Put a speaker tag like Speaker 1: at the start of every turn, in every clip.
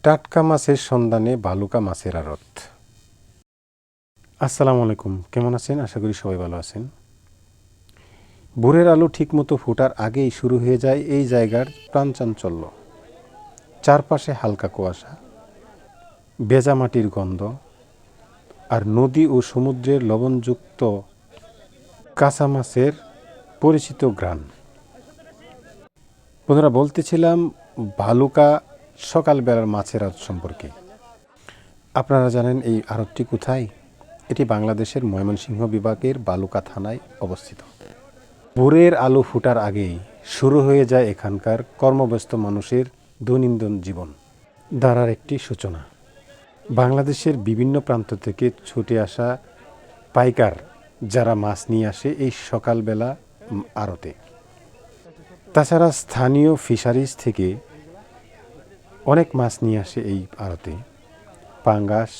Speaker 1: টাটকা মাছের সন্ধানে ভালুকা মাছের আড়ত। আসসালামু আলাইকুম, কেমন আছেন? আশা করি সবাই ভালো আছেন। ভোরের আলো ঠিকমতো ফোটার আগেই শুরু হয়ে যায় এই জায়গার প্রাণচাঞ্চল্য। চারপাশে হালকা কুয়াশা, ভেজা মাটির গন্ধ আর নদী ও সমুদ্রের লবণযুক্ত কাঁচা মাছের পরিচিত ঘ্রাণ। বন্ধুরা, বলতেছিলাম ভালুকা সকালবেলার মাছের আড়ত সম্পর্কে। আপনারা জানেন এই আড়তটি কোথায়? এটি বাংলাদেশের ময়মনসিংহ বিভাগের ভালুকা থানায় অবস্থিত। ভোরের আলো ফোটার আগেই শুরু হয়ে যায় এখানকার কর্মব্যস্ত মানুষের দৈনন্দিন জীবন ধারার একটি সূচনা। বাংলাদেশের বিভিন্ন প্রান্ত থেকে ছুটে আসা পাইকার যারা মাছ নিয়ে আসে এই সকালবেলা আড়তে। তাছাড়া স্থানীয় ফিশারিজ থেকে অনেক মাছ নিয়ে আসে এই আড়তে। পাঙ্গাস,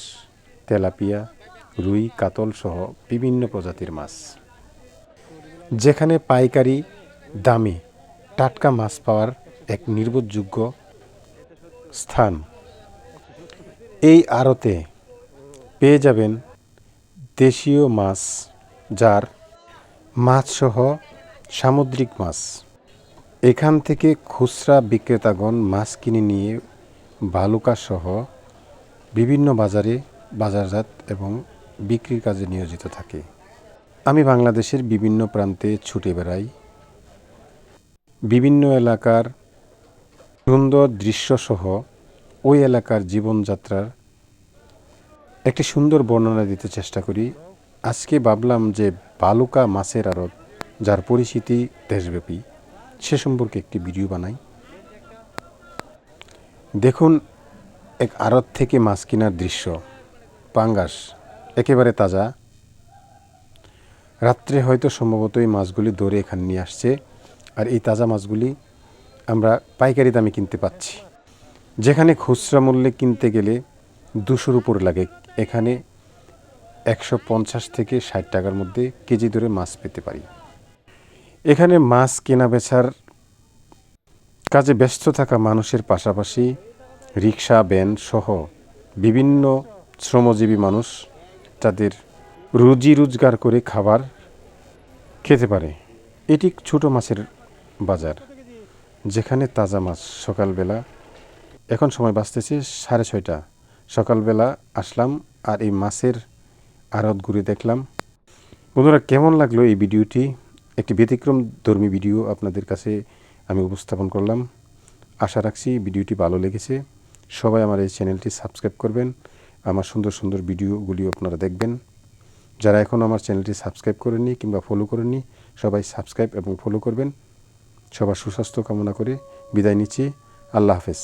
Speaker 1: তেলাপিয়া, রুই, কাতল সহ বিভিন্ন প্রজাতির মাছ, যেখানে পাইকারি দামে টাটকা মাছ পাওয়ার এক নির্ভরযোগ্য স্থান। এই আড়তে পেয়ে যাবেন দেশীয় মাছ, যার মাছসহ সামুদ্রিক মাছ। এখান থেকে খুচরা বিক্রেতাগণ মাছ কিনে নিয়ে ভালুকা সহ বিভিন্ন বাজারে বাজারজাত এবং বিক্রির কাজে নিয়োজিত থাকে। আমি বাংলাদেশের বিভিন্ন প্রান্তে ছুটে বেড়াই। বিভিন্ন এলাকার সুন্দর দৃশ্যসহ ওই এলাকার জীবনযাত্রার একটি সুন্দর বর্ণনা দিতে চেষ্টা করি। আজকে ভাবলাম যে ভালুকা মাছের আড়ত, যার পরিচিতি দেশব্যাপী, সে সম্পর্কে একটি ভিডিও বানাই। দেখুন এক আড়ত থেকে মাছ কেনার দৃশ্য। পাঙ্গাস একেবারে তাজা, রাত্রে হয়তো সম্ভবত এই মাছগুলি ধরে এখানে নিয়ে আসছে। আর এই তাজা মাছগুলি আমরা পাইকারি দামে কিনতে পাচ্ছি। যেখানে খুচরা মূল্যে কিনতে গেলে 200-র উপর লাগে, এখানে 150 থেকে 60 টাকার মধ্যে কেজি ধরে মাছ পেতে পারি। এখানে মাছ কেনা বেচার কাজে ব্যস্ত থাকা মানুষের পাশাপাশি রিক্সা, ভ্যান সহ বিভিন্ন শ্রমজীবী মানুষ তাদের রুজি রোজগার করে খাবার খেতে পারে। এটি ছোট মাছের বাজার, যেখানে তাজা মাছ সকালবেলা, এখন সময় বাজতেছে 6:30, সকালবেলা আসলাম আর এই মাছের আড়ত ঘুরে দেখলাম। বন্ধুরা, কেমন লাগলো এই ভিডিওটি? একটি ব্যতিক্রম ধর্মী ভিডিও আপনাদের কাছে আমি উপস্থাপন করলাম। আশা রাখছি ভিডিওটি ভালো লেগেছে। সবাই আমার এই চ্যানেলটি সাবস্ক্রাইব করবেন, আমার সুন্দর সুন্দর ভিডিওগুলি আপনারা দেখবেন। যারা এখন আমার চ্যানেলটি সাবস্ক্রাইব করেননি কিংবা ফলো করেননি, সবাই সাবস্ক্রাইব এবং ফলো করবেন। সবার সুস্বাস্থ্য কামনা করে বিদায় নিচ্ছি। আল্লাহ হাফেজ।